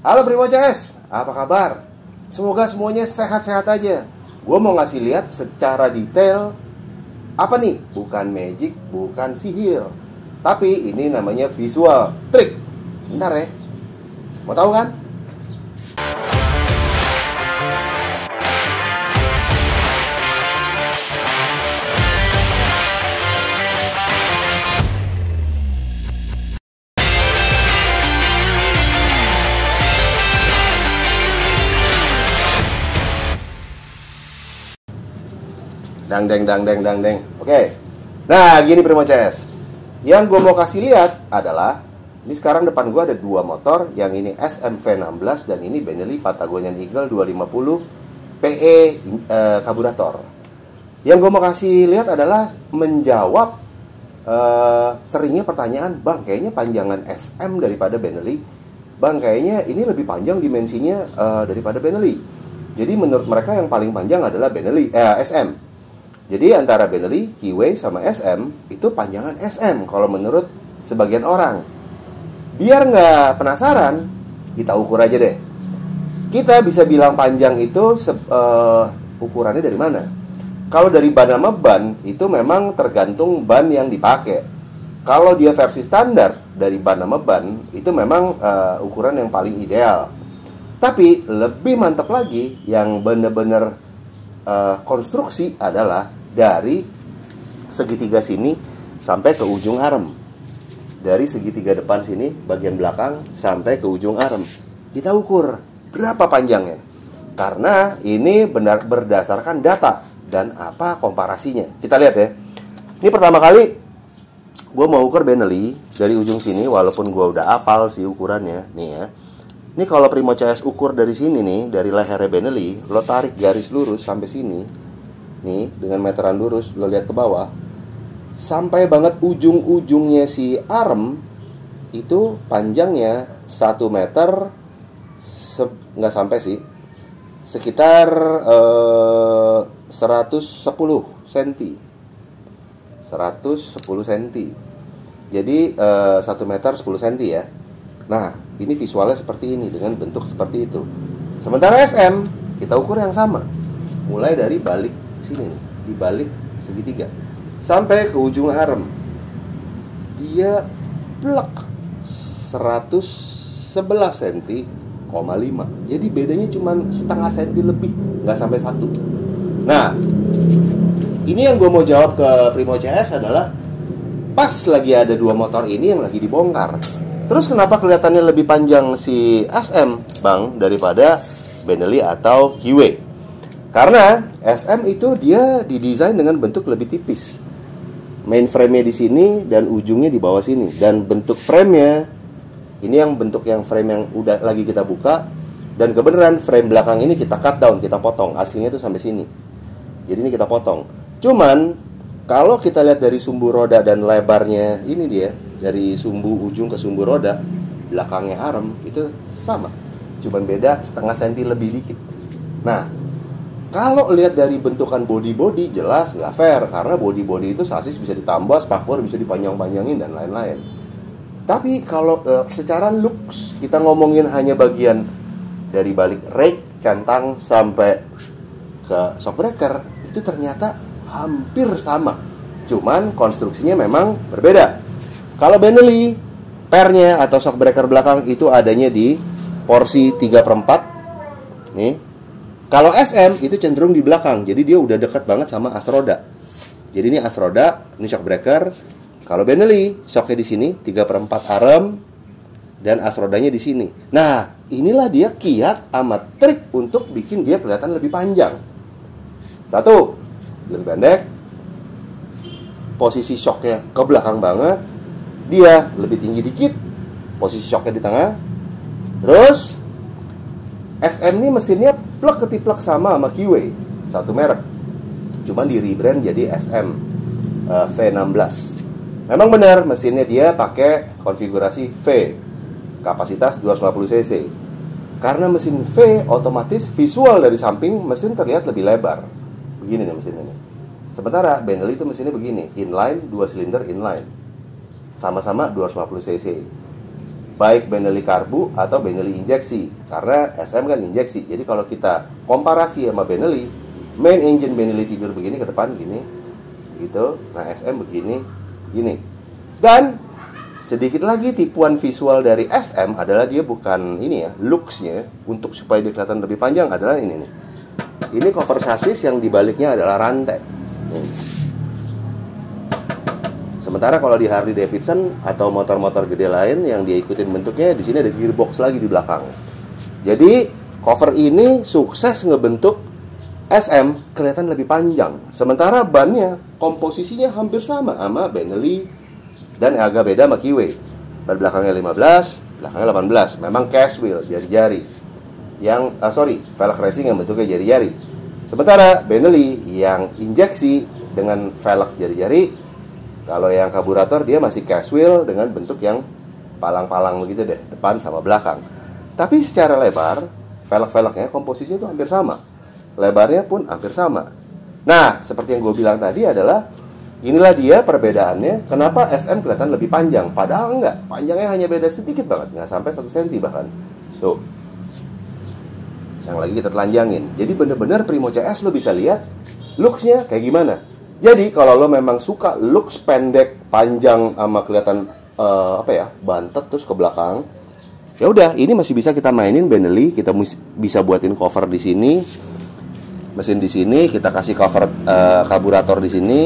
Halo Primo CS, apa kabar? Semoga semuanya sehat-sehat aja. Gue mau ngasih lihat secara detail. Apa nih? Bukan magic, bukan sihir, tapi ini namanya visual trick. Sebentar ya. Mau tahu kan? Dang deng dang deng dang deng. Oke. Nah, gini Primo CS. Yang gue mau kasih lihat adalah ini sekarang depan gue ada dua motor, yang ini SMV16 dan ini Benelli Patagonian Eagle 250 PE karburator. Yang gue mau kasih lihat adalah menjawab seringnya pertanyaan, "Bang, kayaknya panjangan SM daripada Benelli. Bang, kayaknya ini lebih panjang dimensinya daripada Benelli." Jadi menurut mereka yang paling panjang adalah Benelli SM. Jadi antara Benelli, Kiwi, sama SM itu panjangan SM kalau menurut sebagian orang. Biar nggak penasaran, kita ukur aja deh. Kita bisa bilang panjang itu ukurannya dari mana? Kalau dari ban sama ban itu memang tergantung ban yang dipakai. Kalau dia versi standar dari ban sama ban itu memang ukuran yang paling ideal. Tapi lebih mantap lagi yang bener-bener konstruksi adalah dari segitiga sini sampai ke ujung arm. Dari segitiga depan sini, bagian belakang sampai ke ujung arm. Kita ukur berapa panjangnya. Karena ini benar berdasarkan data dan apa komparasinya. Kita lihat ya. Ini pertama kali gue mau ukur Benelli dari ujung sini, walaupun gue udah hafal sih ukurannya. Nih ya. Ini kalau Primo CS ukur dari sini nih, dari lehernya Benelli, lo tarik garis lurus sampai sini. Nih, dengan meteran lurus, lo lihat ke bawah, sampai banget ujung-ujungnya si arm itu panjangnya 1 meter, nggak sampai sih, sekitar 110 cm. 110 cm. Jadi 1 meter 10 cm ya. Nah, ini visualnya seperti ini dengan bentuk seperti itu. Sementara SM kita ukur yang sama, mulai dari balik sini, di balik segitiga sampai ke ujung arm, dia plek 111 cm, 5. Jadi bedanya cuma setengah senti lebih, nggak sampai 1. Nah, ini yang gue mau jawab ke Primo CS adalah pas lagi ada dua motor ini yang lagi dibongkar. Terus kenapa kelihatannya lebih panjang si SM, Bang, daripada Benelli atau Kiwi? Karena SM itu dia didesain dengan bentuk lebih tipis. Main frame-nya di sini dan ujungnya di bawah sini. Dan bentuk frame-nya ini yang bentuk yang frame yang udah lagi kita buka. Dan kebenaran frame belakang ini kita cut down, kita potong. Aslinya itu sampai sini. Jadi ini kita potong. Cuman kalau kita lihat dari sumbu roda dan lebarnya ini dia, dari sumbu ujung ke sumbu roda, belakangnya arm itu sama. Cuman beda setengah senti lebih dikit. Nah, kalau lihat dari bentukan body-body jelas nggak fair, karena body-body itu sasis bisa ditambah, spakbor bisa dipanjang-panjangin dan lain-lain. Tapi kalau secara looks kita ngomongin hanya bagian dari balik rake, centang sampai ke shockbreaker, itu ternyata hampir sama. Cuman konstruksinya memang berbeda. Kalau Benelli, pernya atau shockbreaker belakang itu adanya di porsi 3/4. Nih. Kalau SM itu cenderung di belakang, jadi dia udah dekat banget sama as roda. Jadi ini as roda, ini shock breaker. Kalau Benelli, shocknya di sini 3/4 arm dan as rodanya di sini. Nah, inilah dia kiat sama trik untuk bikin dia kelihatan lebih panjang. Satu, lebih pendek. Posisi shocknya ke belakang banget. Dia lebih tinggi dikit. Posisi shocknya di tengah. Terus SM ini mesinnya plek ketiplek sama Kiwi, satu merek. Cuman di rebrand jadi SM V16. Memang benar mesinnya dia pakai konfigurasi V, kapasitas 250 cc. Karena mesin V otomatis visual dari samping mesin terlihat lebih lebar. Begini nih mesinnya nih. Sementara Benelli itu mesinnya begini, inline, 2 silinder inline. Sama-sama 250 cc. baik Benelli karbu atau Benelli injeksi. Karena SM kan injeksi. Jadi kalau kita komparasi sama Benelli, main engine Benelli tidur begini ke depan gini, gitu. Nah SM begini, gini. Dan sedikit lagi tipuan visual dari SM adalah dia bukan ini ya, looks-nya untuk supaya dia kelihatan lebih panjang adalah ini nih. Ini cover chassis yang dibaliknya adalah rantai. Sementara kalau di Harley Davidson atau motor-motor gede lain yang dia ikutin bentuknya, di sini ada gearbox lagi di belakang. Jadi cover ini sukses ngebentuk SM kelihatan lebih panjang. Sementara bannya komposisinya hampir sama Benelli dan agak beda sama Kiwi. Ban belakangnya 15, belakangnya 18. Memang cash wheel, jari-jari. Velg racing yang bentuknya jari-jari. Sementara Benelli yang injeksi dengan velg jari-jari. Kalau yang karburator dia masih cash wheel dengan bentuk yang palang-palang begitu deh, depan sama belakang. Tapi secara lebar, velg-velgnya komposisinya itu hampir sama. Lebarnya pun hampir sama. Nah, seperti yang gue bilang tadi adalah inilah dia perbedaannya. Kenapa SM kelihatan lebih panjang? Padahal enggak, panjangnya hanya beda sedikit banget, nggak sampai 1 cm bahkan. Tuh, yang lagi kita telanjangin. Jadi bener-bener Primo CS lo bisa lihat looks-nya kayak gimana. Jadi kalau lo memang suka looks pendek, panjang sama kelihatan bantet terus ke belakang, ya udah, ini masih bisa kita mainin Benelli. Kita bisa buatin cover di sini, mesin di sini, kita kasih cover karburator di sini.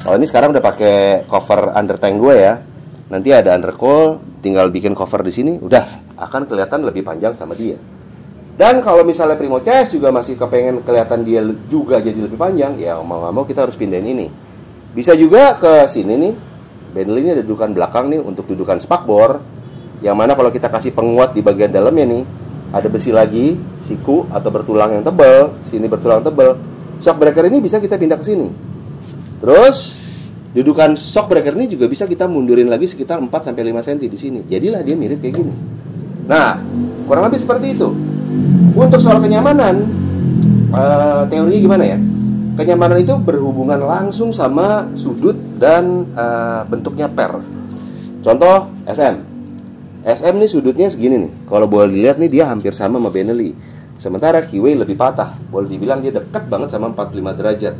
Kalau ini sekarang udah pakai cover under tank gue ya. Nanti ada undercoil, tinggal bikin cover di sini, udah akan kelihatan lebih panjang sama dia. Dan kalau misalnya Primo CS juga masih kepengen kelihatan dia juga jadi lebih panjang, ya mau nggak mau kita harus pindahin ini. Bisa juga ke sini nih. Benelli ini ada dudukan belakang nih untuk dudukan spakbor. Yang mana kalau kita kasih penguat di bagian dalamnya nih, ada besi lagi, siku atau bertulang yang tebal, sini bertulang tebal. Shock breaker ini bisa kita pindah ke sini. Terus dudukan shock breaker ini juga bisa kita mundurin lagi sekitar 4-5 cm di sini. Jadilah dia mirip kayak gini. Nah, kurang lebih seperti itu. Untuk soal kenyamanan, teorinya gimana ya? Kenyamanan itu berhubungan langsung sama sudut dan bentuknya per. Contoh SM. SM nih sudutnya segini nih. Kalau boleh dilihat nih dia hampir sama Benelli. Sementara Kiwi lebih patah. Boleh dibilang dia dekat banget sama 45 derajat.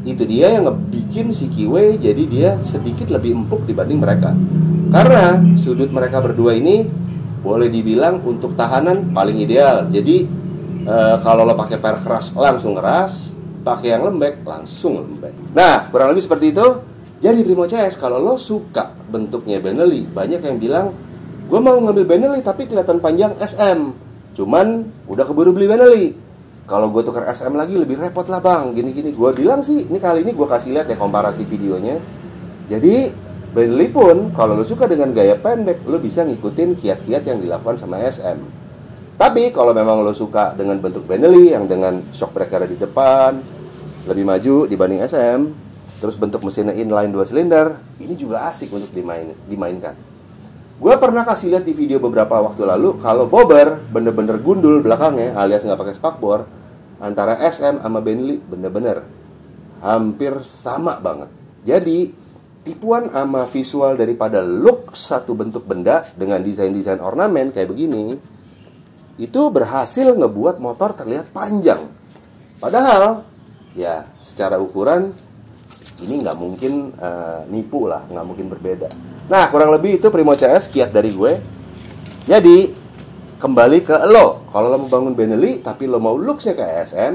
Itu dia yang ngebikin si Kiwi jadi dia sedikit lebih empuk dibanding mereka. Karena sudut mereka berdua ini boleh dibilang untuk tahanan paling ideal. Jadi kalau lo pakai per keras langsung keras, pakai yang lembek langsung lembek. Nah, kurang lebih seperti itu. Jadi Primo CS, kalau lo suka bentuknya Benelli, banyak yang bilang gue mau ngambil Benelli tapi kelihatan panjang SM. Cuman udah keburu beli Benelli. Kalau gue tukar SM lagi lebih repot lah bang. Gini-gini gue bilang sih, ini kali ini gue kasih lihat ya komparasi videonya. Jadi Benelli pun, kalau lo suka dengan gaya pendek, lo bisa ngikutin kiat-kiat yang dilakukan sama SM. Tapi kalau memang lo suka dengan bentuk Benelli yang dengan shock breaker di depan, lebih maju dibanding SM, terus bentuk mesinnya inline 2 silinder, ini juga asik untuk dimainkan. Gue pernah kasih lihat di video beberapa waktu lalu, kalau bobber bener-bener gundul belakangnya, alias nggak pakai spakbor, antara SM sama Benelli bener-bener hampir sama banget. Jadi tipuan sama visual daripada look satu bentuk benda dengan desain-desain ornamen kayak begini, itu berhasil ngebuat motor terlihat panjang. Padahal ya secara ukuran ini nggak mungkin nipu lah, nggak mungkin berbeda. Nah, kurang lebih itu Primo CS kiat dari gue. Jadi kembali ke lo. Kalau lo mau bangun Benelli tapi lo mau looksnya kayak SM,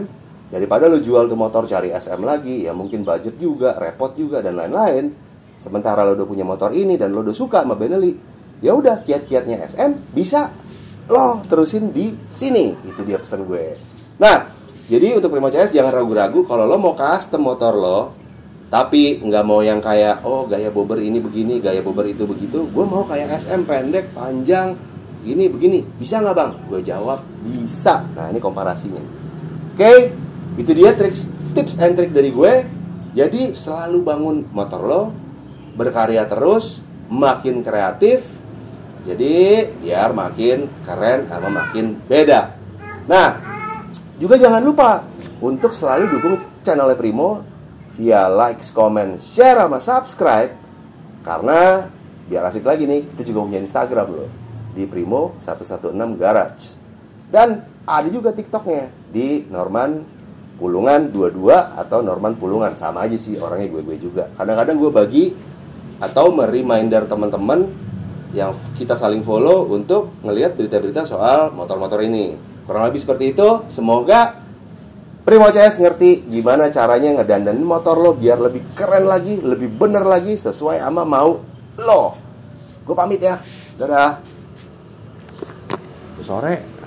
daripada lo jual tuh motor cari SM lagi, ya mungkin budget juga, repot juga dan lain-lain. Sementara lo udah punya motor ini dan lo udah suka sama Benelli, ya udah kiat-kiatnya SM bisa lo terusin di sini. Itu dia pesan gue. Nah, jadi untuk Primo CS jangan ragu-ragu kalau lo mau custom motor lo, tapi nggak mau yang kayak gaya bobber ini begini, gaya bobber itu begitu. Gue mau kayak SM pendek, panjang, gini begini. Bisa nggak bang? Gue jawab bisa. Nah ini komparasinya. Oke, itu dia tips and trick dari gue. Jadi selalu bangun motor lo, berkarya terus, makin kreatif, jadi biar makin keren sama makin beda. Nah, juga jangan lupa untuk selalu dukung channelnya Primo via likes, comment, share, sama subscribe. Karena biar asik lagi nih, kita juga punya Instagram loh. di Primo 116 Garage. Dan ada juga TikToknya di Norman Pulungan 22 atau Norman Pulungan. Sama aja sih, orangnya gue juga. Kadang-kadang gue bagi atau mereminder teman-teman yang kita saling follow untuk ngelihat berita-berita soal motor-motor ini. Kurang lebih seperti itu. Semoga Primo CS ngerti gimana caranya ngedandanin motor lo biar lebih keren lagi, lebih bener lagi, sesuai sama mau lo. Gue pamit ya. Dadah. Sore.